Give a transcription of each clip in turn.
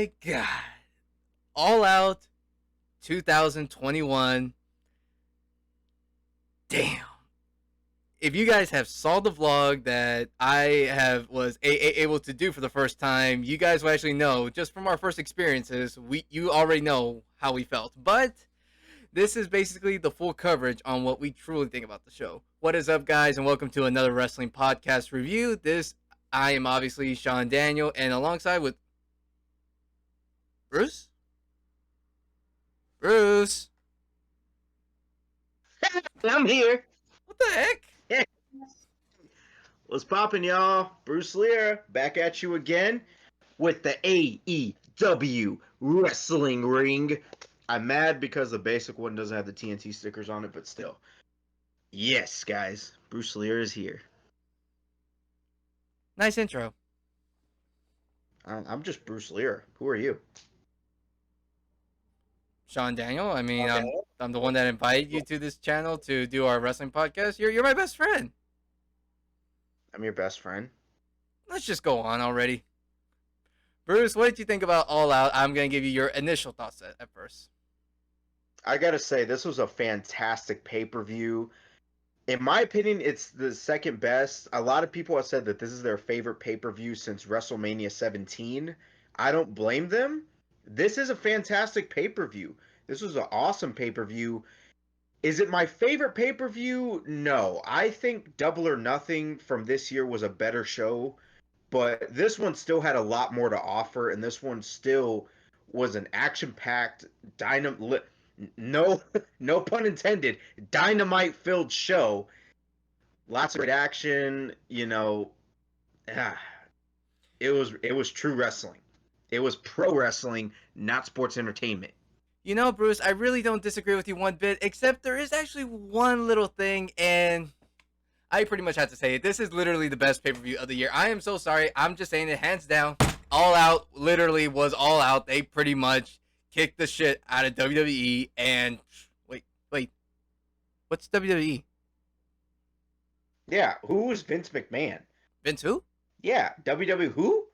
my God. All Out 2021. Damn. If you guys have saw the vlog that I was able to do for the first time, you guys will actually know, just from our first experiences, you already know how we felt. But this is basically the full coverage on what we truly think about the show. What is up, guys, and welcome to another wrestling podcast review. I am obviously Sean Daniel, and alongside with Bruce. I'm here. What the heck? What's poppin', y'all? Bruce Lira back at you again with the AEW wrestling ring. I'm mad because the basic one doesn't have the TNT stickers on it, but still. Yes, guys. Bruce Lira is here. Nice intro. I'm just Bruce Lira. Who are you? Sean Daniel. I mean, I'm the one that invited you to this channel to do our wrestling podcast. You're my best friend. I'm your best friend. Let's just go on already. Bruce, what did you think about All Out? I'm going to give you your initial thoughts at first. I gotta say, this was a fantastic pay-per-view. In my opinion, it's the second best. A lot of people have said that this is their favorite pay-per-view since WrestleMania 17. I don't blame them. This is a fantastic pay-per-view. This was an awesome pay-per-view. Is it my favorite pay-per-view? No. I think Double or Nothing from this year was a better show, but this one still had a lot more to offer, and this one still was an action-packed, no pun intended, dynamite-filled show. Lots of great action, it was true wrestling. It was pro wrestling, not sports entertainment. You know, Bruce, I really don't disagree with you one bit, except there is actually one little thing, and I pretty much have to say it. This is literally the best pay-per-view of the year. I am so sorry. I'm just saying it hands down. All Out literally was All Out. They pretty much kicked the shit out of WWE, and wait. What's WWE? Yeah, who is Vince McMahon? Vince who? Yeah, WWE who?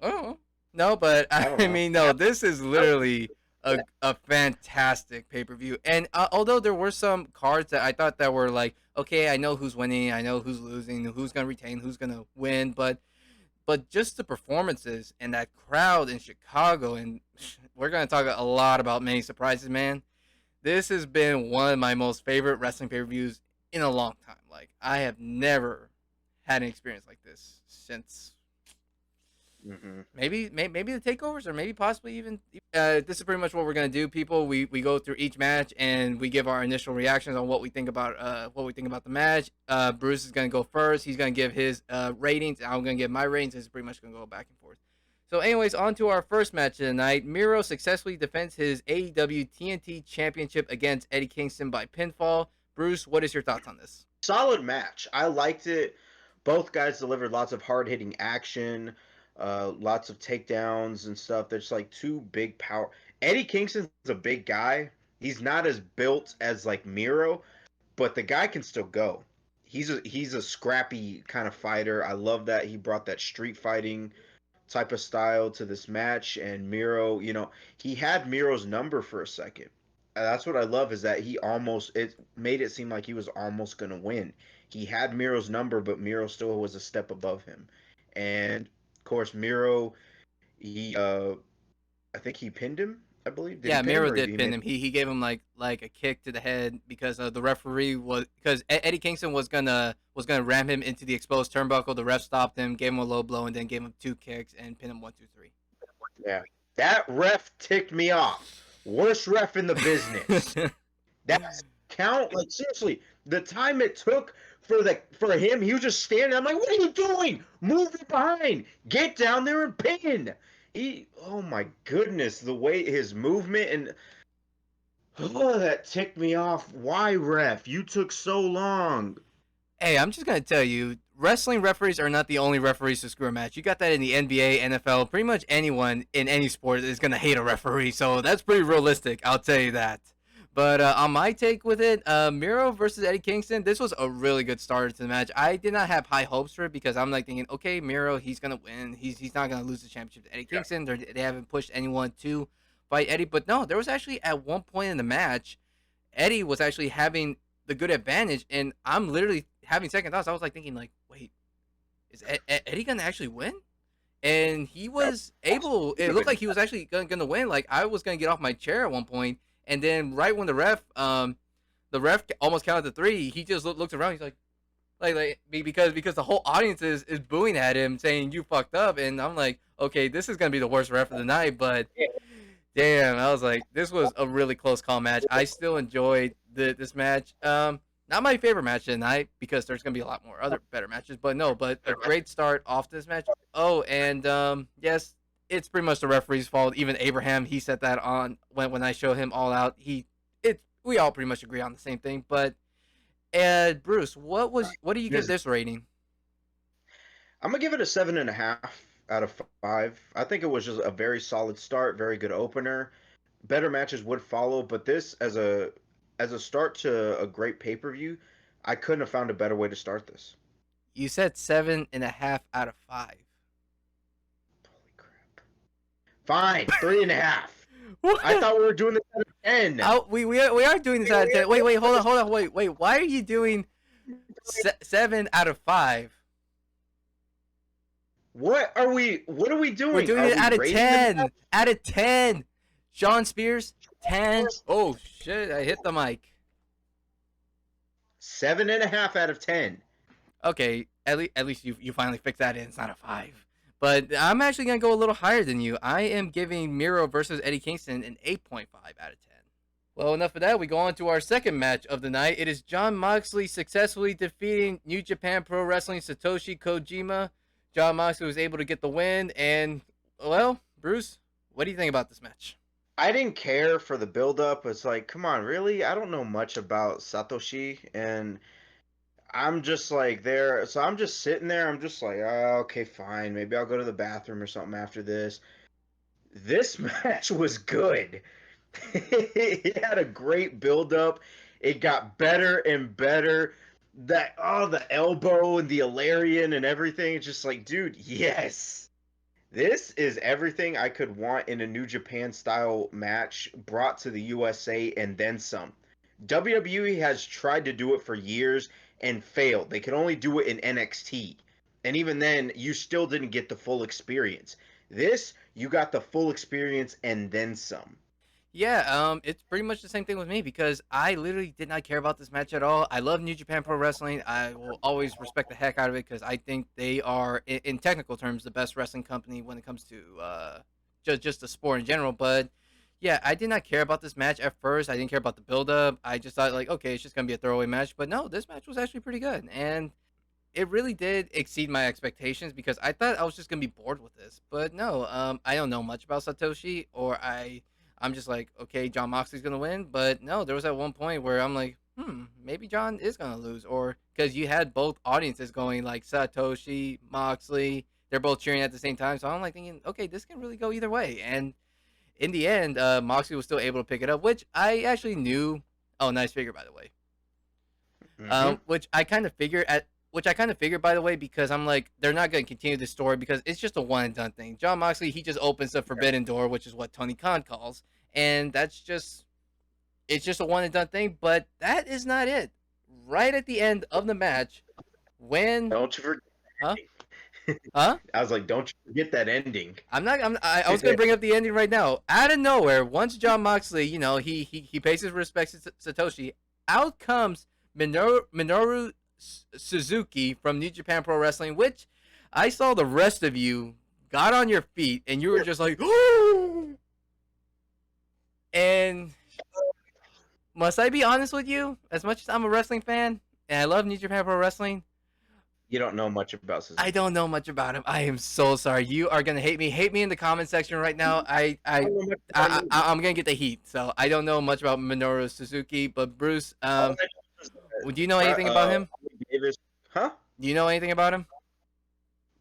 Oh. No, but I mean, no, this is literally a fantastic pay-per-view. And although there were some cards that I thought that were like, okay, I know who's winning, I know who's losing, who's going to retain, who's going to win, but just the performances and that crowd in Chicago, and we're going to talk a lot about many surprises, man. This has been one of my most favorite wrestling pay-per-views in a long time. Like, I have never had an experience like this since... Maybe the takeovers, or maybe possibly even this is pretty much what we're gonna do, people. We go through each match and we give our initial reactions on what we think about the match. Bruce is gonna go first. He's gonna give his ratings. I'm gonna give my ratings. It's pretty much gonna go back and forth. So, anyways, on to our first match of the night. Miro successfully defends his AEW TNT Championship against Eddie Kingston by pinfall. Bruce, what is your thoughts on this? Solid match. I liked it. Both guys delivered lots of hard-hitting action. Lots of takedowns and stuff. There's like two big power. Eddie Kingston's a big guy. He's not as built as like Miro, but the guy can still go. He's a scrappy kind of fighter. I love that he brought that street fighting type of style to this match. And Miro, he had Miro's number for a second. That's what I love, is that it made it seem like he was almost gonna win. He had Miro's number, but Miro still was a step above him. And of course, Miro, I think he pinned him, I believe. Miro did pin him. He gave him like a kick to the head because the referee because Eddie Kingston was gonna ram him into the exposed turnbuckle. The ref stopped him, gave him a low blow, and then gave him 2 kicks and pinned him 1, 2, 3. Yeah, that ref ticked me off. Worst ref in the business. That's count. Like, seriously, the time it took for him, he was just standing. I'm like, what are you doing? Move it behind. Get down there and pin. Oh my goodness, the way his movement and that ticked me off. Why, ref? You took so long. Hey, I'm just gonna tell you, wrestling referees are not the only referees to screw a match. You got that in the NBA, NFL, pretty much anyone in any sport is gonna hate a referee. So that's pretty realistic. I'll tell you that. But on my take with it, Miro versus Eddie Kingston, this was a really good start to the match. I did not have high hopes for it because I'm like thinking, okay, Miro, he's gonna win. He's not gonna lose the championship to Eddie Yeah. Kingston. They haven't pushed anyone to fight Eddie, but no, there was actually at one point in the match, Eddie was actually having the good advantage, and I'm literally having second thoughts. I was like thinking, like, wait, is Eddie gonna actually win? And he was able. It looked like he was actually gonna win. Like I was gonna get off my chair at one point, and then right when the ref almost counted to three, he just looked around. He's like because the whole audience is booing at him, saying you fucked up, and I'm like, okay, this is gonna be the worst ref of the night. But damn, I was like, this was a really close call match. I still enjoyed this match. Not my favorite match of the night because there's gonna be a lot more other better matches, but a great start off this match. Oh, and yes, it's pretty much the referee's fault. Even Abraham, he said that on when I showed him All Out. We all pretty much agree on the same thing. But Bruce, what do you give this rating? I'm gonna give it a 7.5 out of 5. I think it was just a very solid start, very good opener. Better matches would follow, but this as a start to a great pay-per-view, I couldn't have found a better way to start this. You said 7.5 out of 5. Holy crap! Fine, 3.5. I thought we were doing this out of 10. We are doing this out of 10. Wait, hold on. Wait. Why are you doing 7 out of 5? What are we doing? We're doing it out of 10. Out of 10. Sean Spears, 10. Oh shit! I hit the mic. 7.5 out of 10. Okay, at least you finally fixed that in. It's not a 5. But I'm actually gonna go a little higher than you. I am giving Miro versus Eddie Kingston an 8.5 out of 10. Well, enough of that. We go on to our second match of the night. It is Jon Moxley successfully defeating New Japan Pro Wrestling Satoshi Kojima. Jon Moxley was able to get the win. And, well, Bruce, what do you think about this match? I didn't care for the build-up. It's like, come on, really? I don't know much about Satoshi, and I'm just like there. So I'm just sitting there. I'm just like, oh, okay, fine. Maybe I'll go to the bathroom or something after this. This match was good. It had a great build-up. It got better and better. The elbow and the Allarian and everything. It's just like, dude, yes. This is everything I could want in a New Japan style match brought to the USA and then some. WWE has tried to do it for years and failed. They could only do it in NXT. And even then, you still didn't get the full experience. This, you got the full experience and then some. Yeah, it's pretty much the same thing with me because I literally did not care about this match at all. I love New Japan Pro Wrestling. I will always respect the heck out of it because I think they are, in technical terms, the best wrestling company when it comes to just the sport in general. But yeah, I did not care about this match at first. I didn't care about the build up. I just thought like, okay, it's just gonna be a throwaway match. But no, this match was actually pretty good, and it really did exceed my expectations because I thought I was just gonna be bored with this. But no, I don't know much about Satoshi, or I'm just like, okay, Jon Moxley's gonna win, but no, there was at one point where I'm like, maybe Jon is gonna lose, or because you had both audiences going like Satoshi, Moxley, they're both cheering at the same time, so I'm like thinking, okay, this can really go either way, and in the end, Moxley was still able to pick it up, which I actually knew. Oh, nice figure by the way. Which I kind of figured by the way, because I'm like, they're not going to continue this story because it's just a one and done thing. Jon Moxley, he just opens the forbidden door, which is what Tony Khan calls, and it's just a one and done thing. But that is not it. Right at the end of the match, when Don't you forget. Huh? I was like, don't you forget that ending. I was gonna bring up the ending right now. Out of nowhere, once Jon Moxley, he pays his respects to Satoshi. Out comes Minoru Suzuki from New Japan Pro Wrestling, which I saw the rest of you got on your feet and you were just like, oh! And must I be honest with you? As much as I'm a wrestling fan and I love New Japan Pro Wrestling, you don't know much about Suzuki. I don't know much about him. I am so sorry. You are gonna hate me. Hate me in the comment section right now. I'm gonna get the heat. So I don't know much about Minoru Suzuki, but Bruce, do you know anything about him? Davis. Huh? Do you know anything about him?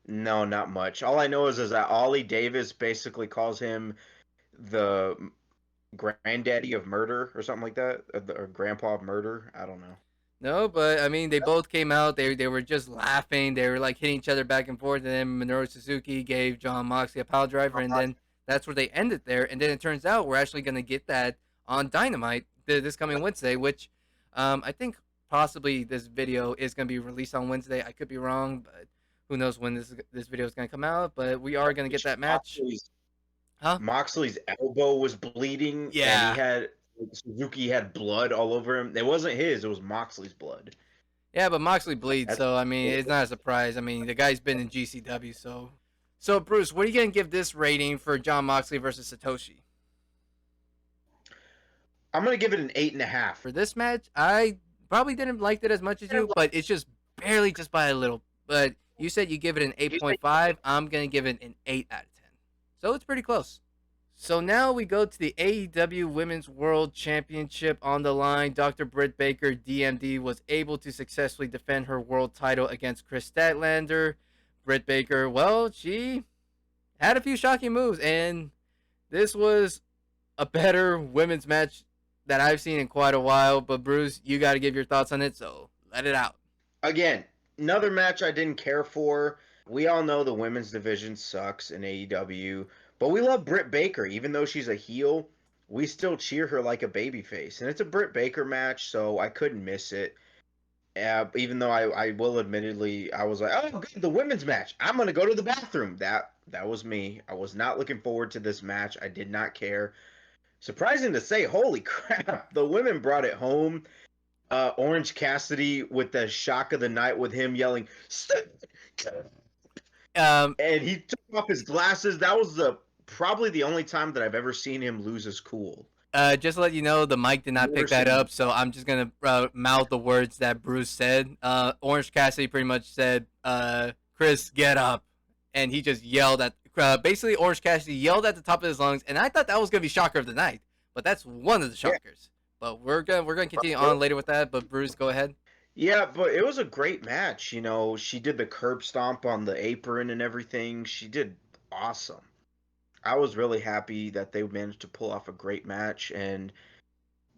No, not much. All I know is that Ollie Davis basically calls him the granddaddy of murder or something like that, or grandpa of murder. I don't know. No, but I mean, they both came out. They were just laughing. They were like hitting each other back and forth. And then Minoru Suzuki gave John Moxley a pile driver, and then that's where they ended there. And then it turns out we're actually going to get that on Dynamite this coming Wednesday, which I think possibly this video is going to be released on Wednesday. I could be wrong, but who knows when this video is going to come out. But we are going to get that match. Moxley's elbow was bleeding. Yeah. And he had Suzuki had blood all over him. It wasn't his. It was Moxley's blood. Yeah, but Moxley bleeds, so I mean, it's not a surprise. I mean, the guy's been in GCW, so. So, Bruce, what are you gonna give this rating for John Moxley versus Satoshi? I'm gonna give it an 8.5. For this match, I probably didn't like it as much as you, but it's just barely, just by a little. But you said you give it an 8.5. I'm gonna give it an 8 out of 10. So it's pretty close. So now we go to the AEW Women's World Championship on the line. Dr. Britt Baker, DMD, was able to successfully defend her world title against Kris Statlander. Britt Baker, well, she had a few shocking moves, and this was a better women's match that I've seen in quite a while. But Bruce, you got to give your thoughts on it, so let it out. Again, another match I didn't care for. We all know the women's division sucks in AEW. But we love Britt Baker. Even though she's a heel, we still cheer her like a babyface. And it's a Britt Baker match, so I couldn't miss it. Even though I will admittedly, I was like, oh, good, the women's match. I'm going to go to the bathroom. That was me. I was not looking forward to this match. I did not care. Surprising to say, holy crap, the women brought it home. Orange Cassidy with the shock of the night with him yelling, and he took off his glasses. That was probably the only time that I've ever seen him lose his cool. Just to let you know, the mic did not pick that up, so I'm just going to mouth the words that Bruce said. Orange Cassidy pretty much said, Kris, get up. And he just yelled at, basically Orange Cassidy yelled at the top of his lungs, and I thought that was going to be shocker of the night. But that's one of the shockers. Yeah. But we're gonna continue on later with that, but Bruce, go ahead. Yeah, but it was a great match. You know, she did the curb stomp on the apron and everything. She did awesome. I was really happy that they managed to pull off a great match, and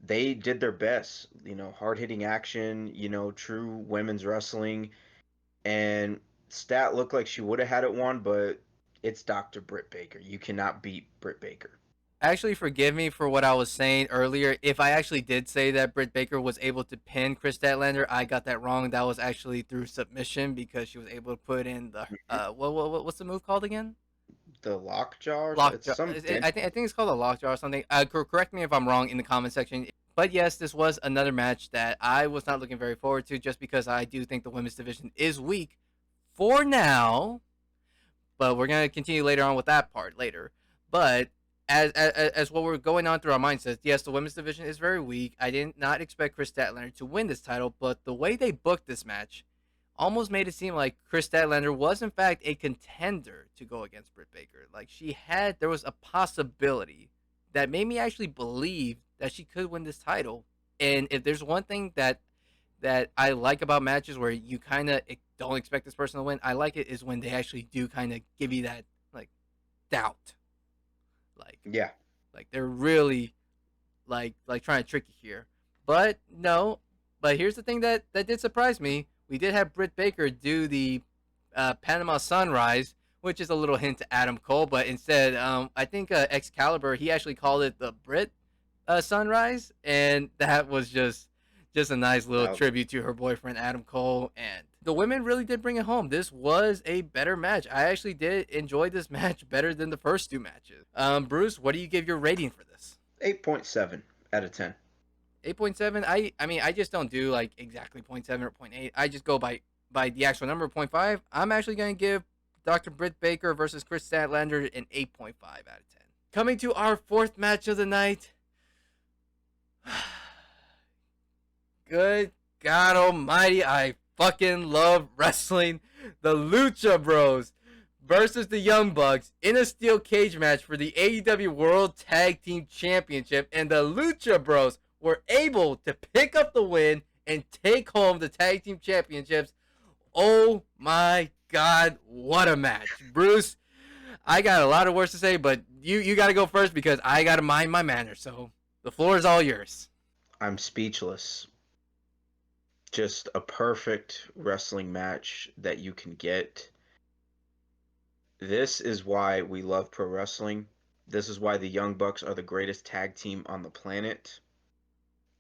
they did their best. You know, hard-hitting action, you know, true women's wrestling. And Stat looked like she would have had it won, but it's Dr. Britt Baker. You cannot beat Britt Baker. Actually, forgive me for what I was saying earlier. If I actually did say that Britt Baker was able to pin Kris Statlander, I got that wrong. That was actually through submission because she was able to put in the what's the move called again? The lockjaw. Lockjaw. I think it's called a lockjaw or something. Correct me if I'm wrong in the comment section. But yes, this was another match that I was not looking very forward to, just because I do think the women's division is weak for now. But we're gonna continue later on with that part later. But as what we're going on through our mindsets, yes, the women's division is very weak. I did not expect Kris Statlander to win this title, but the way they booked this match almost made it seem like Kris Statlander was in fact a contender to go against Britt Baker. Like there was a possibility that made me actually believe that she could win this title. And if there's one thing that I like about matches where you kind of don't expect this person to win, I like it is when they actually do kind of give you that like doubt. Like they're really like trying to trick you here. But no, but here's the thing that did surprise me. We did have Britt Baker do the Panama Sunrise, which is a little hint to Adam Cole, but instead, I think Excalibur, he actually called it the Britt Sunrise, and that was just a nice little tribute to her boyfriend Adam Cole. And the women really did bring it home. This was a better match. I actually did enjoy this match better than the first two matches. Bruce, what do you give your rating for this? 8.7 out of 10. 8.7. I mean, I just don't do like exactly 0.7 or 0.8. I just go by the actual number, 0.5. I'm actually going to give Dr. Britt Baker versus Kris Statlander an 8.5 out of 10. Coming to our fourth match of the night. Good God almighty, I fucking love wrestling. The Lucha Bros versus the Young Bucks in a steel cage match for the AEW World Tag Team Championship. And the Lucha Bros were able to pick up the win and take home the Tag Team Championships. Oh my God, what a match. Bruce, I got a lot of words to say, but you got to go first because I got to mind my manners. So the floor is all yours. I'm speechless. Just a perfect wrestling match that you can get. This is why we love pro wrestling. This is why the Young Bucks are the greatest tag team on the planet.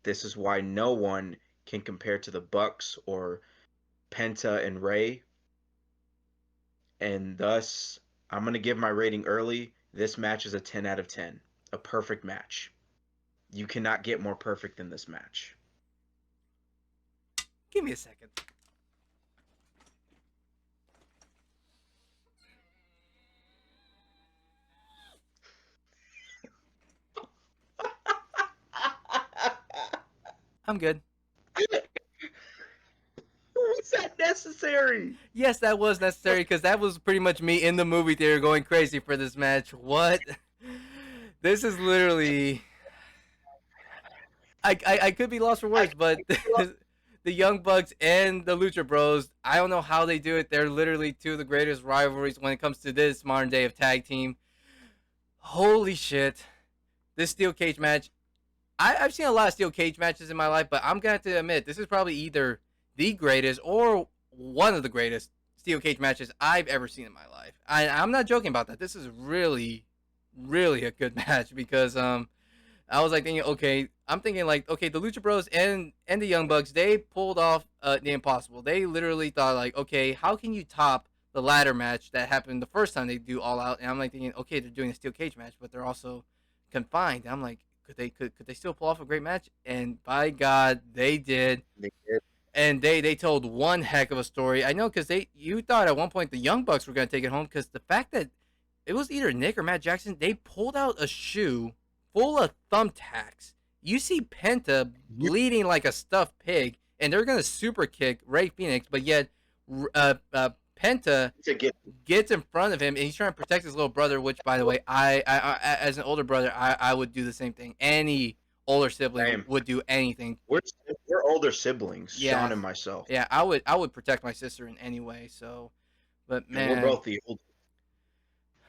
This is why no one can compare to the Bucks or Penta and Ray. And thus, I'm going to give my rating early. This match is a 10 out of 10. A perfect match. You cannot get more perfect than this match. Give me a second. I'm good. Was that necessary? Yes, that was necessary because that was pretty much me in the movie theater going crazy for this match. What? This is literally... I could be lost for words, but the Young Bucks and the Lucha Bros, I don't know how they do it. They're literally two of the greatest rivalries when it comes to this modern day of tag team. Holy shit. This steel cage match. I've seen a lot of steel cage matches in my life, but I'm going to have to admit, this is probably either the greatest or one of the greatest steel cage matches I've ever seen in my life. I'm not joking about that. This is really, really a good match because I was like thinking, okay, I'm thinking like, okay, the Lucha Bros and the Young Bucks, they pulled off the impossible. They literally thought like, okay, how can you top the ladder match that happened the first time they do All Out? And I'm like thinking, okay, they're doing a steel cage match, but they're also confined. And I'm like, could they still pull off a great match? And by God, they did. They did. And they told one heck of a story. I know because you thought at one point the Young Bucks were gonna take it home because the fact that it was either Nick or Matt Jackson, they pulled out a shoe full of thumbtacks. You see Penta bleeding like a stuffed pig, and they're gonna super kick Ray Phoenix, but yet Penta gets in front of him, and he's trying to protect his little brother. Which, by the way, I as an older brother, I would do the same thing. Any older sibling would do anything. We're older siblings, yeah. Sean and myself. Yeah, I would protect my sister in any way. So, but man, and we're both the oldest,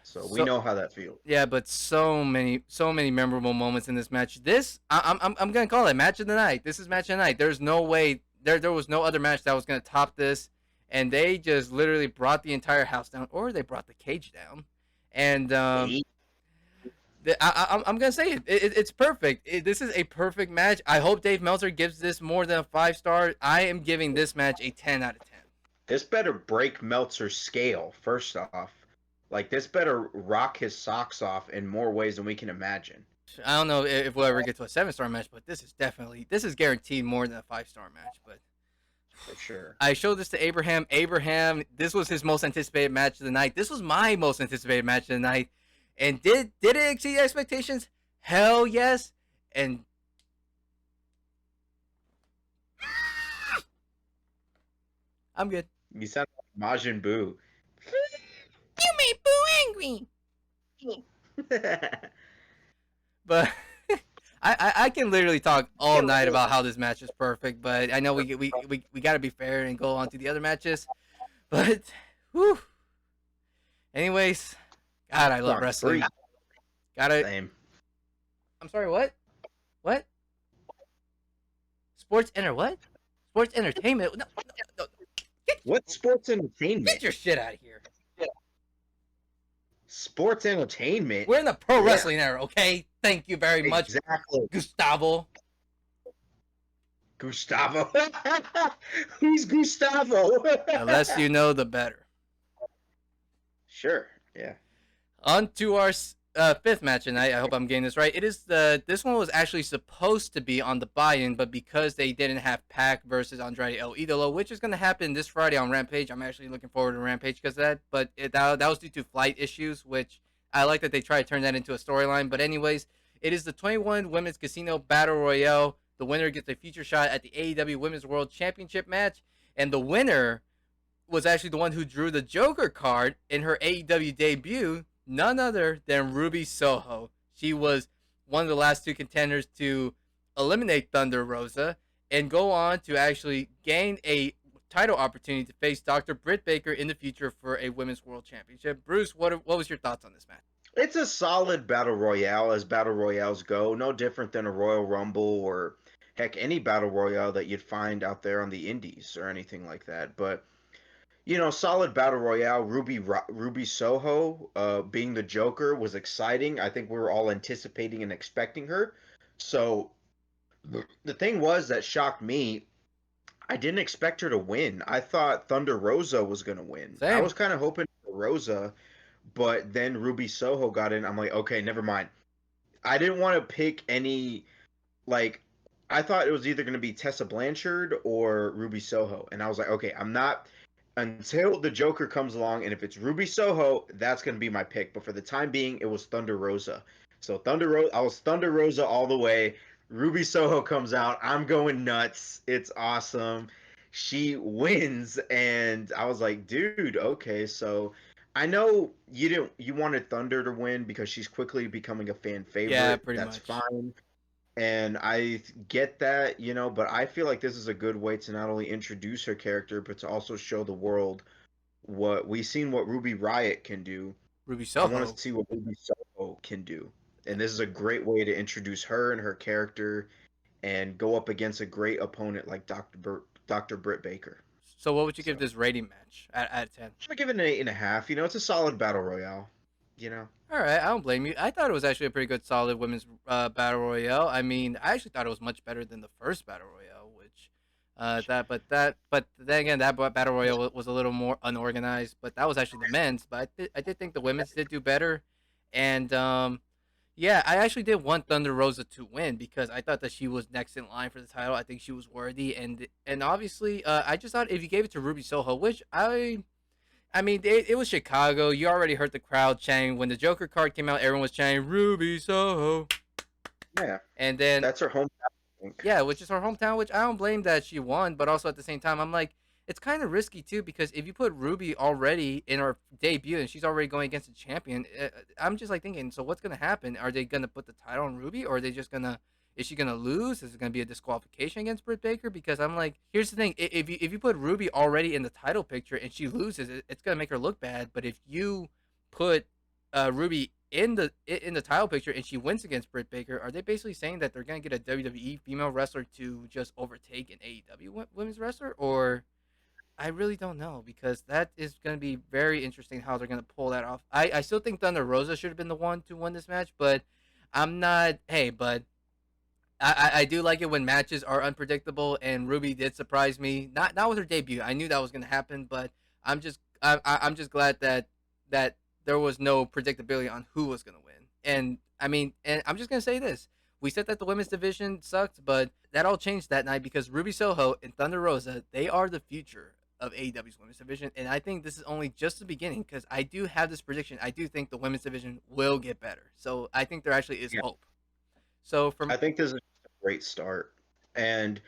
so we know how that feels. Yeah, but so many memorable moments in this match. This I'm gonna call it match of the night. This is match of the night. There's no way there was no other match that was gonna top this. And they just literally brought the entire house down, or they brought the cage down. And I'm gonna say it's perfect. This is a perfect match. I hope Dave Meltzer gives this more than a 5-star. I am giving this match a 10 out of 10. This better break Meltzer's scale. First off, like this better rock his socks off in more ways than we can imagine. I don't know if we'll ever get to a 7-star match, but this is guaranteed more than a 5-star match. But for sure. I showed this to Abraham. Abraham, this was his most anticipated match of the night. This was my most anticipated match of the night. And did it exceed expectations? Hell yes. And I'm good. You sound like Majin Buu. You made Boo angry. But I can literally talk all night about how this match is perfect, but I know we got to be fair and go on to the other matches. But, whew. Anyways, God, I love wrestling. Same. I'm sorry, what? What? Sports entertainment? No. What sports entertainment? Get your shit out of here. Sports entertainment? We're in the pro wrestling era, okay? Thank you very much, Gustavo. Gustavo? Who's Gustavo? The less you know, the better. Sure, yeah. On to our fifth match tonight. I hope I'm getting this right. This one was actually supposed to be on the buy-in, but because they didn't have Pac versus Andrade El Idolo, which is going to happen this Friday on Rampage. I'm actually looking forward to Rampage because of that, but that was due to flight issues, which I like that they try to turn that into a storyline. But anyways, it is the 21 Women's Casino Battle Royale. The winner gets a future shot at the AEW Women's World Championship match, and the winner was actually the one who drew the Joker card in her AEW debut, none other than Ruby Soho. She was one of the last two contenders to eliminate Thunder Rosa and go on to actually gain a title opportunity to face Dr. Britt Baker in the future for a Women's World Championship. Bruce, what was your thoughts on this match? It's a solid battle royale as battle royales go. No different than a Royal Rumble or heck any battle royale that you'd find out there on the indies or anything like that. But solid battle royale. Ruby Soho being the Joker was exciting. I think we were all anticipating and expecting her. So the thing was that shocked me. I didn't expect her to win. I thought Thunder Rosa was going to win. Same. I was kind of hoping for Rosa, but then Ruby Soho got in. I'm like, okay, never mind. I didn't want to pick any, like, I thought it was either going to be Tessa Blanchard or Ruby Soho. And I was like, okay, I'm not, until the Joker comes along, and if it's Ruby Soho, that's going to be my pick. But for the time being, it was Thunder Rosa. So I was Thunder Rosa all the way. Ruby Soho comes out. I'm going nuts. It's awesome. She wins, and I was like, dude, okay, so I know you wanted Thunder to win because she's quickly becoming a fan favorite. Yeah, pretty That's much. fine. And I get that, but I feel like this is a good way to not only introduce her character, but to also show the world what we've seen what Ruby Riott can do. Ruby I want Soho. to see what Ruby Soho can do. And this is a great way to introduce her and her character and go up against a great opponent like Dr. Britt Baker. So what would you give this rating match out of 10? I'm gonna give it an 8.5. It's a solid battle royale. All right, I don't blame you. I thought it was actually a pretty good, solid women's battle royale. I mean, I actually thought it was much better than the first battle royale, which but then again, that battle royale was a little more unorganized. But that was actually the men's. But I did think the women's did do better, and yeah, I actually did want Thunder Rosa to win because I thought that she was next in line for the title. I think she was worthy, and obviously, I just thought if you gave it to Ruby Soho, which I mean, it was Chicago. You already heard the crowd chanting when the Joker card came out. Everyone was chanting Ruby Soho. Yeah, and then that's her hometown. Yeah, which is her hometown. Which I don't blame that she won, but also at the same time, I'm like, it's kind of risky too because if you put Ruby already in her debut and she's already going against a champion, I'm just like thinking, so what's gonna happen? Are they gonna put the title on Ruby, or are they just gonna? Is she gonna lose? Is it gonna be a disqualification against Britt Baker? Because I'm like, here's the thing: if you put Ruby already in the title picture and she loses, it's gonna make her look bad. But if you put Ruby in the title picture and she wins against Britt Baker, are they basically saying that they're gonna get a WWE female wrestler to just overtake an AEW women's wrestler? Or I really don't know because that is going to be very interesting how they're going to pull that off. I still think Thunder Rosa should have been the one to win this match, but I'm not. Hey, but I do like it when matches are unpredictable, and Ruby did surprise me. Not with her debut. I knew that was going to happen, but I'm just glad that there was no predictability on who was going to win. And I mean, and I'm just going to say this: we said that the women's division sucked, but that all changed that night because Ruby Soho and Thunder Rosa, they are the future of AEW's women's division, and I think this is only just the beginning because I do have this prediction. I do think the women's division will get better, so I think there actually is hope. So I think this is a great start, and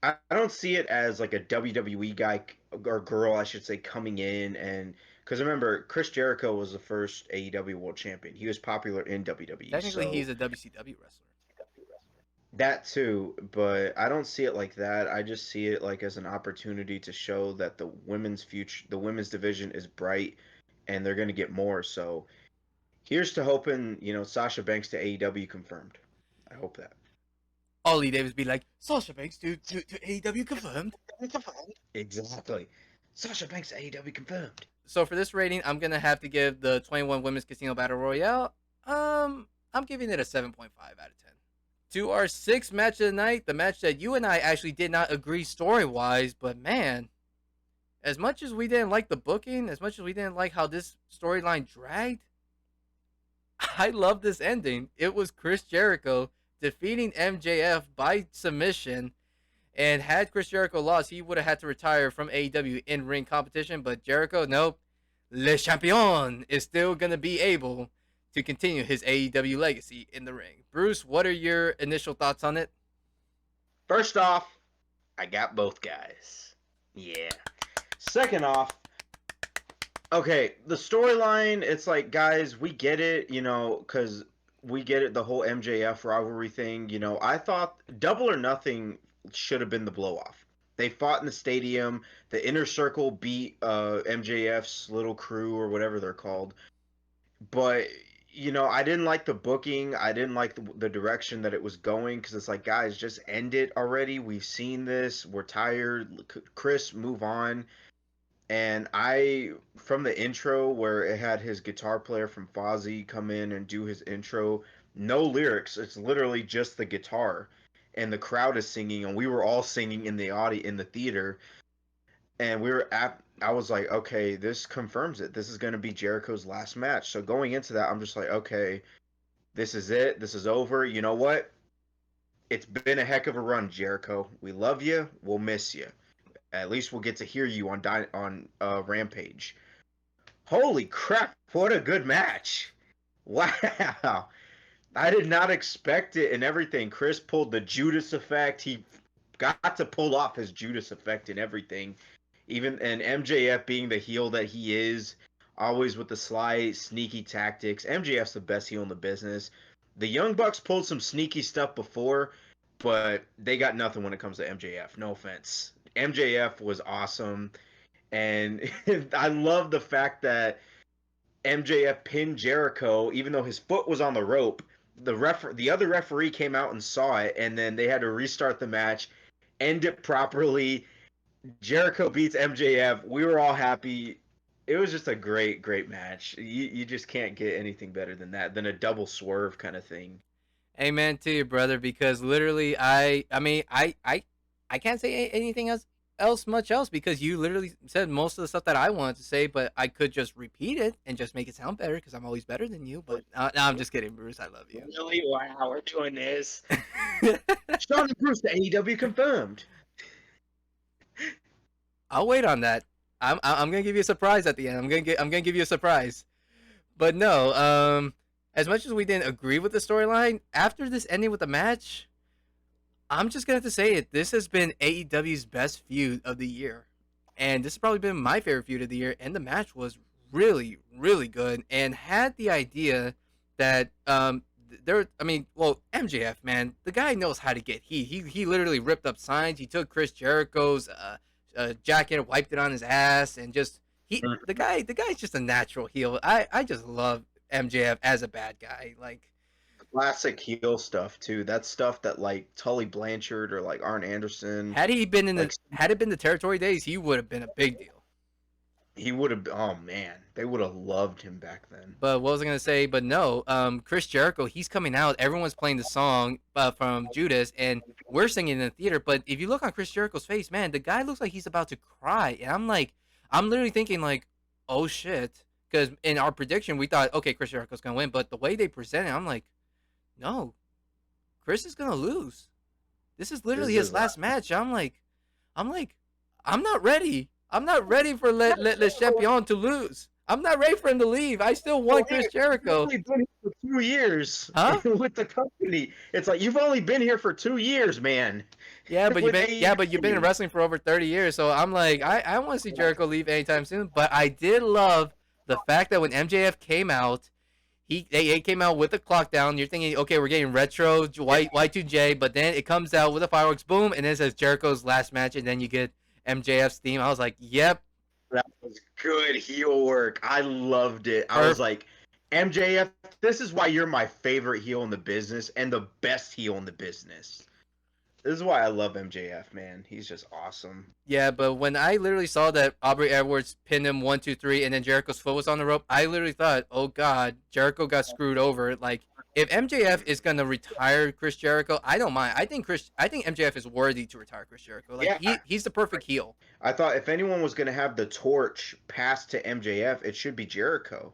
I don't see it as like a WWE guy or girl, I should say, coming in and because remember, Chris Jericho was the first AEW World Champion. He was popular in WWE. Technically, he's a WCW wrestler. That too, but I don't see it like that. I just see it like as an opportunity to show that the women's future, the women's division is bright, and they're going to get more. So here's to hoping, Sasha Banks to AEW confirmed. I hope that. Ollie Davis be like, Sasha Banks to AEW confirmed. Exactly. Sasha Banks to AEW confirmed. So for this rating, I'm gonna have to give the 21 Women's Casino Battle Royale. I'm giving it a 7.5 out of 10. To our sixth match of the night, the match that you and I actually did not agree story-wise, but man, as much as we didn't like the booking, as much as we didn't like how this storyline dragged, I love this ending. It was Chris Jericho defeating MJF by submission, and had Chris Jericho lost, he would have had to retire from AEW in-ring competition, but Jericho, nope, Le Champion is still going to be able to continue his AEW legacy in the ring. Bruce, what are your initial thoughts on it? First off, I got both guys. Yeah. Second off, okay, the storyline, it's like, guys, we get it, because we get it, the whole MJF rivalry thing. I thought Double or Nothing should have been the blow-off. They fought in the stadium. The Inner Circle beat MJF's little crew or whatever they're called. But I didn't like the booking. I didn't like the direction that it was going because it's like, guys, just end it already. We've seen this. We're tired. Kris, move on. And from the intro where it had his guitar player from Fozzy come in and do his intro, no lyrics. It's literally just the guitar, and the crowd is singing, and we were all singing in the theater, and I was like, okay, this confirms it. This is going to be Jericho's last match. So going into that, I'm just like, okay, this is it. This is over. You know what? It's been a heck of a run, Jericho. We love you. We'll miss you. At least we'll get to hear you on Rampage. Holy crap! What a good match! Wow, I did not expect it and everything. Kris pulled the Judas effect. He got to pull off his Judas effect and everything. And MJF being the heel that he is, always with the sly, sneaky tactics. MJF's the best heel in the business. The Young Bucks pulled some sneaky stuff before, but they got nothing when it comes to MJF. No offense. MJF was awesome, and I love the fact that MJF pinned Jericho even though his foot was on the rope. The other referee came out and saw it, and then they had to restart the match, end it properly. Jericho beats MJF. We were all happy. It was just a great, great match. You just can't get anything better than that, than a double swerve kind of thing. Amen to you, brother, because literally I can't say anything much else because you literally said most of the stuff that I wanted to say, but I could just repeat it and just make it sound better because I'm always better than you. But no, I'm just kidding, Bruce. I love you. Really? Wow, we're doing this. Shawn and Bruce, the AEW confirmed. I'll wait on that. I'm gonna give you a surprise at the end. I'm gonna give you a surprise. But no, as much as we didn't agree with the storyline, after this ending with the match, I'm just gonna have to say it. This has been AEW's best feud of the year, and this has probably been my favorite feud of the year. And the match was really, really good, and had the idea that MJF, man, the guy knows how to get heat. He literally ripped up signs. He took Chris Jericho's jacket, wiped it on his ass, and just the guy's just a natural heel. I just love MJF as a bad guy. Like classic heel stuff too. That's stuff that like Tully Blanchard or like Arn Anderson. Had it been the territory days, he would have been a big deal. He would have. Oh man, they would have loved him back then. But what was I gonna say? But no, Chris Jericho, he's coming out. Everyone's playing the song from Judas, and we're singing in the theater. But if you look on Chris Jericho's face, man, the guy looks like he's about to cry. And I'm literally thinking like, oh shit, because in our prediction we thought, okay, Chris Jericho's gonna win, but the way they presented, I'm like, no, Chris is gonna lose. This is literally his last match. I'm like, I'm not ready. I'm not ready for Le Champion to lose. I'm not ready for him to leave. I still want Chris Jericho. You've only been here for 2 years, huh? With the company, it's like you've only been here for 2 years, man. Yeah, but you've been in wrestling for over 30 years. So I'm like, I want to see Jericho leave anytime soon. But I did love the fact that when MJF came out, they came out with the clock down. You're thinking, okay, we're getting retro Y2J, but then it comes out with a fireworks boom, and then it says Jericho's last match, and then you get MJF's theme. I was like, yep. That was good heel work. I loved it. I was like, MJF, this is why you're my favorite heel in the business and the best heel in the business. This is why I love MJF, man. He's just awesome. Yeah, but when I literally saw that Aubrey Edwards pinned him 1, 2, 3, and then Jericho's foot was on the rope, I literally thought, oh God, Jericho got screwed over. Like, if MJF is gonna retire Chris Jericho, I don't mind. I think MJF is worthy to retire Chris Jericho. Like he's the perfect heel. I thought if anyone was gonna have the torch passed to MJF, it should be Jericho.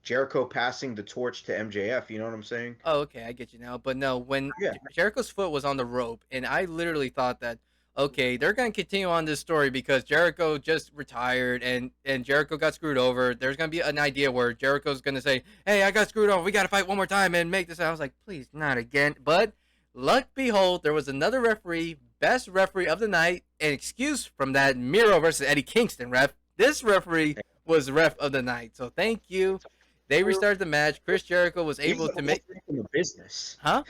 Jericho passing the torch to MJF, you know what I'm saying? Oh, okay, I get you now. But no, when Jericho's foot was on the rope, and I literally thought that, okay, they're going to continue on this story because Jericho just retired and Jericho got screwed over. There's going to be an idea where Jericho's going to say, hey, I got screwed over. We got to fight one more time and make this. I was like, please, not again. But luck behold, there was another referee, best referee of the night, and excuse from that Miro versus Eddie Kingston ref. This referee was ref of the night. So thank you. They restarted the match. Chris Jericho was able to make in the business. Huh?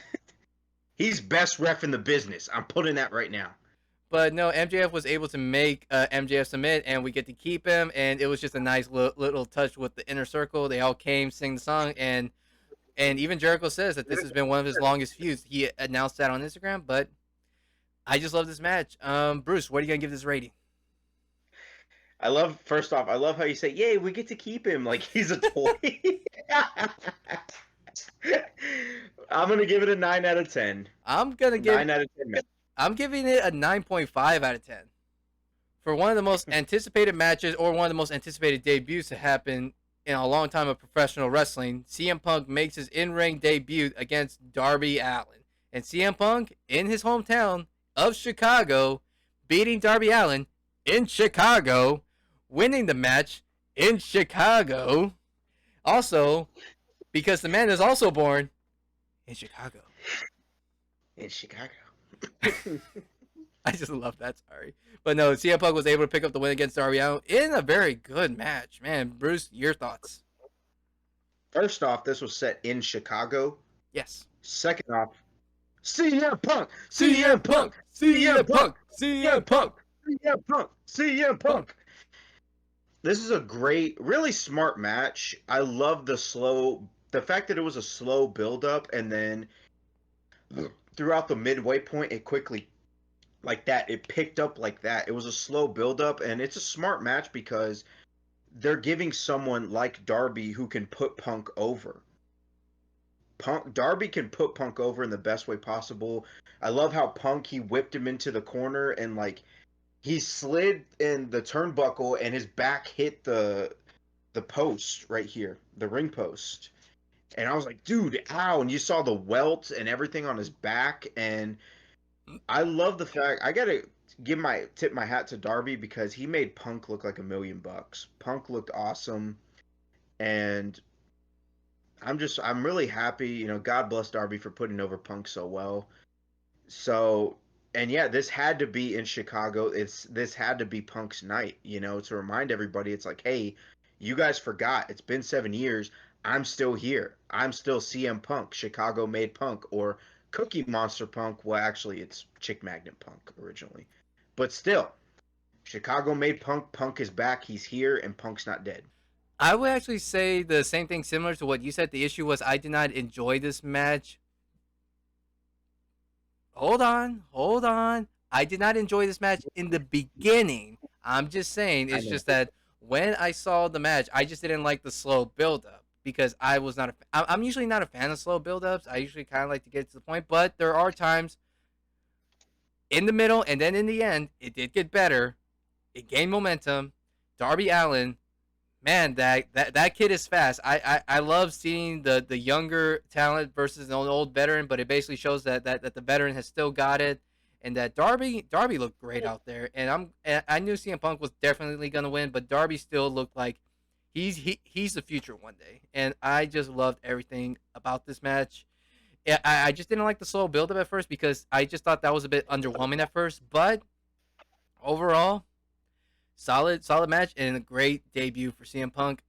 He's best ref in the business. I'm putting that right now. But no, MJF was able to make MJF submit, and we get to keep him. And it was just a nice little touch with the inner circle. They all came, sing the song, and even Jericho says that this has been one of his longest feuds. He announced that on Instagram. But I just love this match. Bruce, what are you gonna give this rating? First off, I love how you say, "Yay, we get to keep him like he's a toy." I'm gonna give it a 9 out of 10. I'm gonna give 9 out of 10. I'm giving it a 9.5 out of 10. For one of the most anticipated matches or one of the most anticipated debuts to happen in a long time of professional wrestling, CM Punk makes his in-ring debut against Darby Allin. And CM Punk, in his hometown of Chicago, beating Darby Allin in Chicago, winning the match in Chicago. Also, because the man is also born in Chicago. In Chicago. I just love that. Sorry. But no, CM Punk was able to pick up the win against Darby Allin in a very good match. Man, Bruce, your thoughts? First off, this was set in Chicago. Yes. Second off, CM Punk, CM Punk, CM Punk, CM Punk, CM Punk, CM Punk. This is a great, really smart match. I love the fact that it was a slow build-up, and then throughout the midway point, it quickly, like that, it picked up like that. It was a slow build-up, and it's a smart match because they're giving someone like Darby who can put Punk over. Darby can put Punk over in the best way possible. I love how Punk, he whipped him into the corner and like he slid in the turnbuckle and his back hit the post right here, the ring post. And I was like, dude, ow. And you saw the welt and everything on his back. And I love the fact, I gotta tip my hat to Darby because he made Punk look like $1 million. Punk looked awesome. And I'm really happy, you know, God bless Darby for putting over Punk so well. So, and yeah, this had to be in Chicago. This had to be Punk's night, you know, to remind everybody. It's like, hey, you guys forgot. It's been 7 years. I'm still here. I'm still CM Punk. Chicago made Punk, or Cookie Monster Punk. Well, actually, it's Chick Magnet Punk originally, but still, Chicago made Punk. Punk is back. He's here, and Punk's not dead. I would actually say the same thing similar to what you said. The issue was I did not enjoy this match. Hold on. I did not enjoy this match in the beginning. I'm just saying, it's just that when I saw the match, I just didn't like the slow build-up because I was not I'm usually not a fan of slow build-ups. I usually kind of like to get to the point, but there are times in the middle and then in the end, it did get better. It gained momentum. Darby Allin, man, that kid is fast. I love seeing the younger talent versus an old veteran, but it basically shows that the veteran has still got it, and that Darby looked great out there. And I knew CM Punk was definitely gonna win, but Darby still looked like he's the future one day. And I just loved everything about this match. I just didn't like the slow build up at first because I just thought that was a bit underwhelming at first, but overall, solid match and a great debut for CM Punk.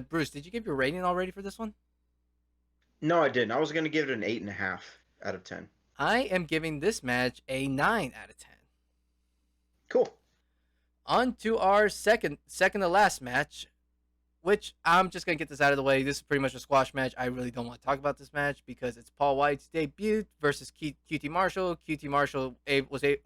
Bruce, did you give your rating already for this one? No, I didn't. I was gonna give it an 8.5 out of 10. I am giving this match a 9 out of 10. Cool. On to our second to last match, which I'm just gonna get this out of the way. This is pretty much a squash match. I really don't want to talk about this match because it's Paul Wight's debut versus QT Marshall. QT Marshall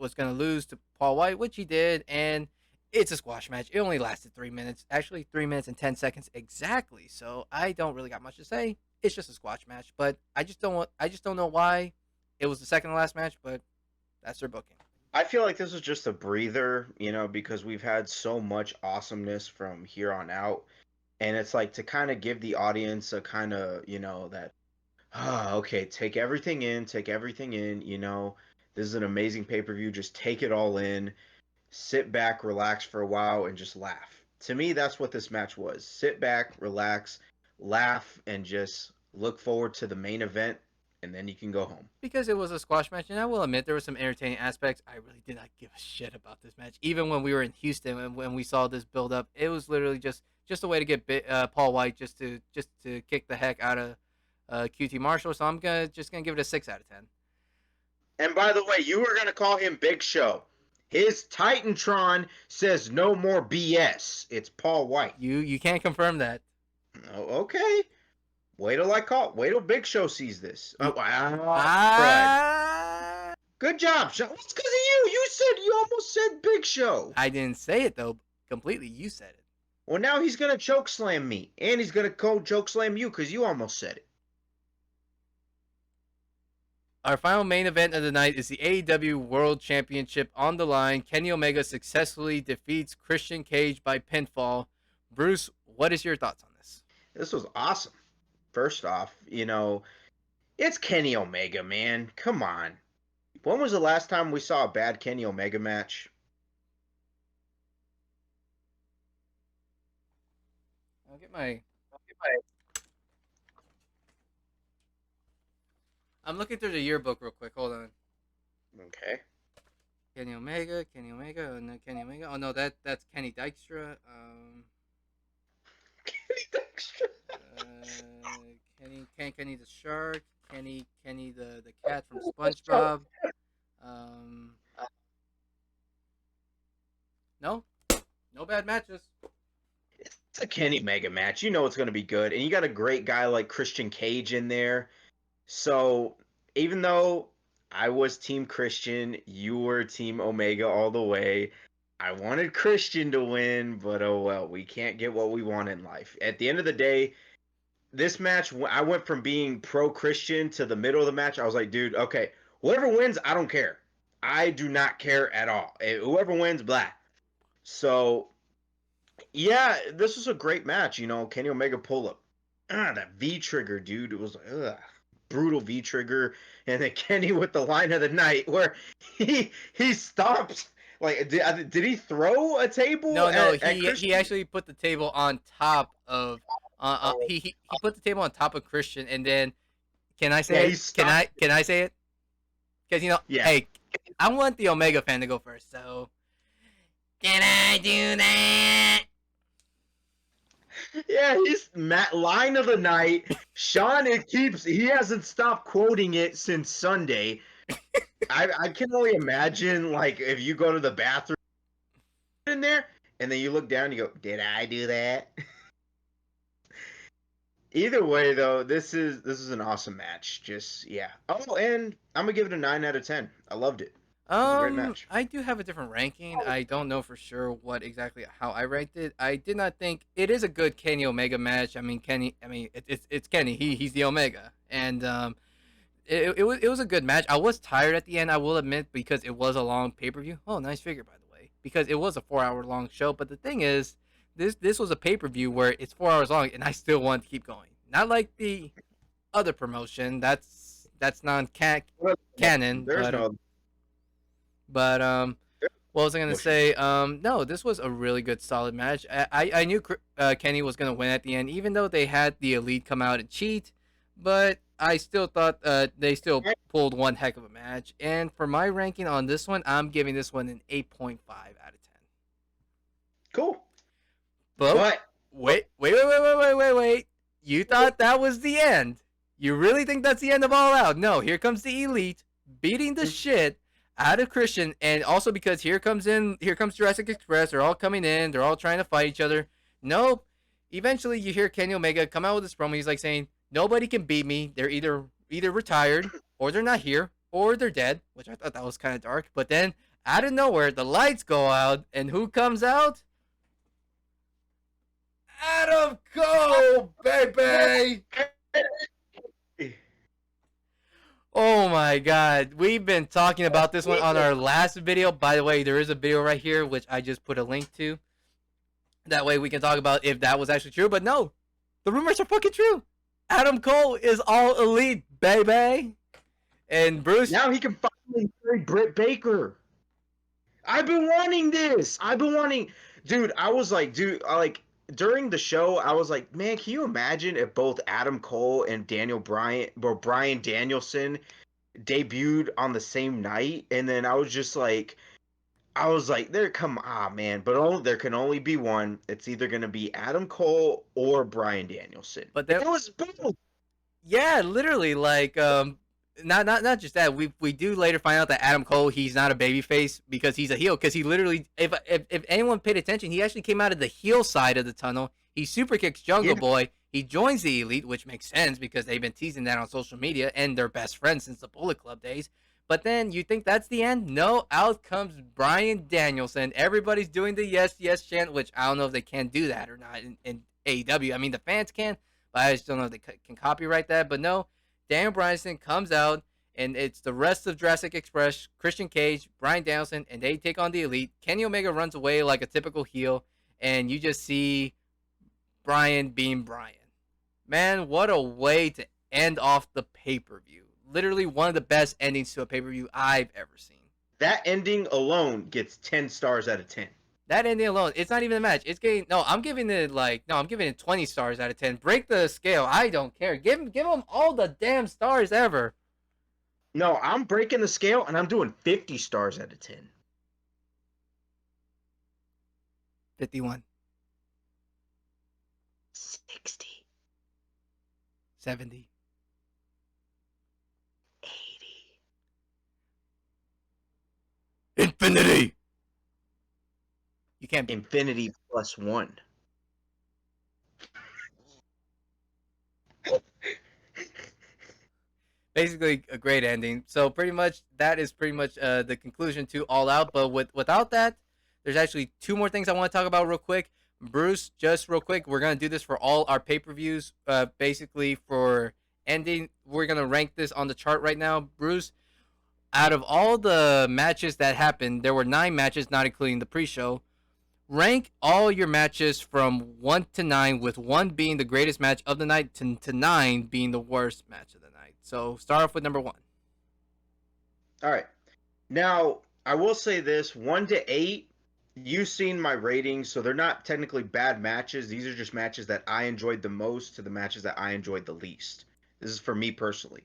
was gonna lose to Paul Wight, which he did, and it's a squash match. It only lasted 3 minutes. Actually, 3 minutes and 10 seconds exactly. So I don't really got much to say. It's just a squash match, but I just don't know why it was the second to last match, but that's their booking. I feel like this was just a breather, you know, because we've had so much awesomeness from here on out. And it's like to kind of give the audience a kind of, you know, that, okay, take everything in, you know, this is an amazing pay-per-view. Just take it all in, sit back, relax for a while, and just laugh. To me, that's what this match was. Sit back, relax, laugh, and just look forward to the main event, and then you can go home. Because it was a squash match, and I will admit there were some entertaining aspects. I really did not give a shit about this match. Even when we were in Houston and when we saw this build up, it was literally just a way to get Paul Wight just to kick the heck out of QT Marshall. So I'm gonna give it a 6 out of 10. And by the way, you were gonna call him Big Show. His Titantron says no more BS. It's Paul Wight. You can't confirm that. Oh, okay. Wait till I call. Wait till Big Show sees this. Oh, good job, Sean. It's because of you. You said you almost said Big Show. I didn't say it though. Completely, you said it. Well, now he's gonna choke slam me, and he's gonna choke slam you because you almost said it. Our final main event of the night is the AEW World Championship on the line. Kenny Omega successfully defeats Christian Cage by pinfall. Bruce, what is your thoughts on this? This was awesome. First off, it's Kenny Omega, man. Come on. When was the last time we saw a bad Kenny Omega match? I'll get my. I'm looking through the yearbook real quick. Hold on. Okay. Kenny Omega. Oh no, Kenny Omega. Oh no, that's Kenny Dykstra. Kenny Dykstra. Kenny the Shark. Kenny the cat from SpongeBob. No bad matches. It's a Kenny Omega match. You know it's going to be good. And you got a great guy like Christian Cage in there. So even though I was Team Christian, you were Team Omega all the way. I wanted Christian to win, but oh well, we can't get what we want in life. At the end of the day, this match, I went from being pro-Christian to the middle of the match. I was like, dude, okay, whoever wins, I don't care. I do not care at all. Whoever wins, blah. So, yeah, this was a great match. Kenny Omega pull-up. That V-trigger, dude. It was brutal V-trigger. And then Kenny with the line of the night where he stopped. Like, did he throw a table? No, he actually put the table on top of... he put the table on top of Christian, and then can I say it? Can I say it? Because hey, I want the Omega fan to go first. So can I do that? Yeah, he's line of the night. Sean, he hasn't stopped quoting it since Sunday. I can only imagine, like, if you go to the bathroom in there, and then you look down and you go, "Did I do that?" Either way, though, this is an awesome match. Just, yeah. Oh, and I'm gonna give it a 9 out of 10. I loved it. It was a great match. I do have a different ranking. I don't know for sure how I ranked it. I did not think it is a good Kenny Omega match. It's Kenny. He's the Omega, and it was a good match. I was tired at the end, I will admit, because it was a long pay-per-view. Oh, nice figure, by the way. Because it was a 4-hour long show, but the thing is, this was a pay-per-view where it's 4 hours long, and I still wanted to keep going. Not like the other promotion. That's non-canon. But what was I gonna say? No, this was a really good, solid match. I knew Kenny was gonna win at the end, even though they had the Elite come out and cheat. But I still thought they still pulled one heck of a match. And for my ranking on this one, I'm giving this one an 8.5 out of 10. Cool. But wait. You thought that was the end? You really think that's the end of All Out? No, here comes the Elite beating the shit out of Christian, and also because here comes Jurassic Express. They're all coming in. They're all trying to fight each other. Nope. Eventually, you hear Kenny Omega come out with this promo. He's like saying, "Nobody can beat me. They're either retired, or they're not here, or they're dead," which I thought that was kind of dark. But then, out of nowhere, the lights go out, and who comes out? Adam Cole, baby! Oh my god, we've been talking about this one on our last video. By the way, there is a video right here, which I just put a link to. That way we can talk about if that was actually true. But no, the rumors are fucking true. Adam Cole is all Elite, baby. And Bruce... Now he can finally marry Britt Baker. I've been wanting this. Dude, I was like, during the show, I was like, man, can you imagine if both Adam Cole and Bryan Danielson debuted on the same night? And then I was like, there can only be one. It's either going to be Adam Cole or Bryan Danielson. But that was both. Yeah, literally, like, not just that. We do later find out that Adam Cole, he's not a babyface because he's a heel. Because he literally, if anyone paid attention, he actually came out of the heel side of the tunnel. He super kicks Jungle Boy. He joins the Elite, which makes sense because they've been teasing that on social media and they're best friends since the Bullet Club days. But then you think that's the end? No, out comes Bryan Danielson. Everybody's doing the yes, yes chant, which I don't know if they can do that or not in AEW. I mean, the fans can, but I just don't know if they can copyright that. But no, Daniel Bryanson comes out, and it's the rest of Jurassic Express, Christian Cage, Bryan Danielson, and they take on the Elite. Kenny Omega runs away like a typical heel, and you just see Bryan being Bryan. Man, what a way to end off the pay-per-view. Literally one of the best endings to a pay-per-view I've ever seen. That ending alone gets 10 stars out of 10. That ending alone, it's not even a match. It's getting I'm giving it 20 stars out of 10. Break the scale. I don't care. Give them all the damn stars ever. No, I'm breaking the scale and I'm doing 50 stars out of 10. 51. 60. 70. 80. Infinity. You can't be Infinity plus 1. basically a great ending. So pretty much that is pretty much the conclusion to All Out. But without that, there's actually 2 more things I want to talk about real quick. Bruce, just real quick, we're gonna do this for all our pay-per-views. Basically for ending, we're gonna rank this on the chart right now. Bruce, out of all the matches that happened, there were 9 matches, not including the pre-show. Rank all your matches from 1 to 9, with 1 being the greatest match of the night to 9 being the worst match of the night. So start off with number 1. All right. Now, I will say this, 1 to 8, you've seen my ratings, so they're not technically bad matches. These are just matches that I enjoyed the most to the matches that I enjoyed the least. This is for me personally.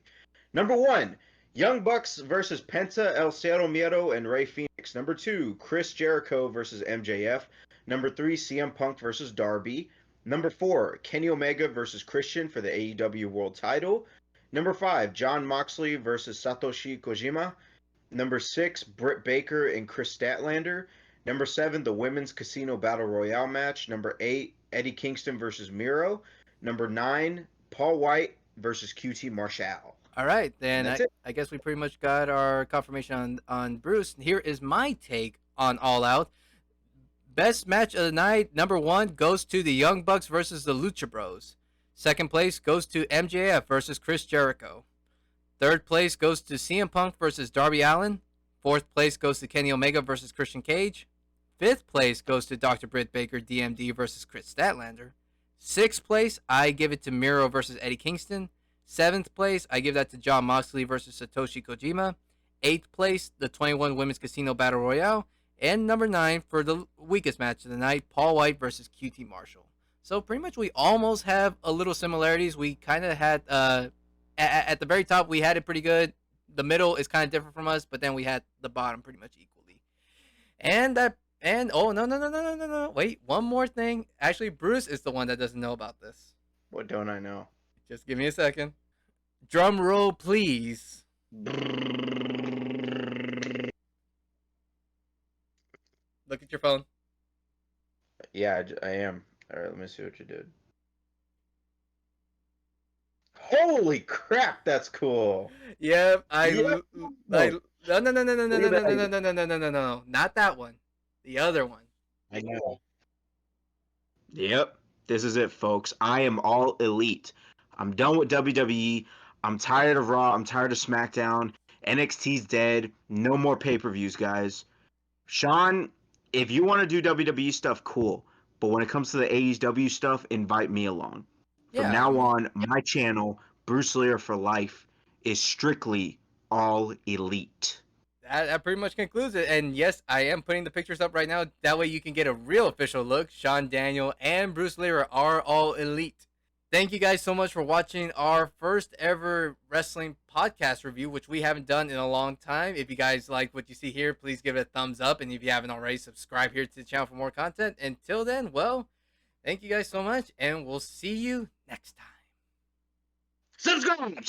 Number 1, Young Bucks versus Penta, El Cero Miedo, and Rey Fenix. Number 2, Chris Jericho versus MJF. Number 3, CM Punk versus Darby. Number 4, Kenny Omega versus Christian for the AEW World Title. Number 5, Jon Moxley versus Satoshi Kojima. Number 6, Britt Baker and Kris Statlander. Number 7, the Women's Casino Battle Royale match. Number 8, Eddie Kingston versus Miro. Number 9, Paul Wight versus QT Marshall. All right, then I guess we pretty much got our confirmation on Bruce. Here is my take on All Out. Best match of the night, number 1, goes to the Young Bucks versus the Lucha Bros. Second place goes to MJF versus Chris Jericho. Third place goes to CM Punk versus Darby Allin. Fourth place goes to Kenny Omega versus Christian Cage. Fifth place goes to Dr. Britt Baker DMD versus Kris Statlander. Sixth place, I give it to Miro versus Eddie Kingston. Seventh place, I give that to Jon Moxley versus Satoshi Kojima. Eighth place, the 21 Women's Casino Battle Royale. And number 9, for the weakest match of the night, Paul Wight versus QT Marshall. So pretty much we almost have a little similarities. We kind of had, at the very top, we had it pretty good. The middle is kind of different from us, but then we had the bottom pretty much equally. Oh, no. Wait, one more thing. Actually, Bruce is the one that doesn't know about this. What don't I know? Just give me a second. Drum roll, please. Look at your phone. Yeah, I am. All right, let me see what you did. Holy crap, that's cool. Yep, No, no, not that one. The other one. I know. Yep, this is it, folks. I am all elite. I'm done with WWE. I'm tired of Raw. I'm tired of SmackDown. NXT's dead. No more pay-per-views, guys. Sean, if you want to do WWE stuff, cool. But when it comes to the AEW stuff, invite me along. From now on, my channel, Bruce Lira for Life, is strictly all elite. That pretty much concludes it. And yes, I am putting the pictures up right now. That way you can get a real official look. Sean Daniel and Bruce Lira are all elite. Thank you guys so much for watching our first ever wrestling podcast review, which we haven't done in a long time. If you guys like what you see here, please give it a thumbs up. And if you haven't already, subscribe here to the channel for more content. Until then, well, thank you guys so much, and we'll see you next time. Subscribe.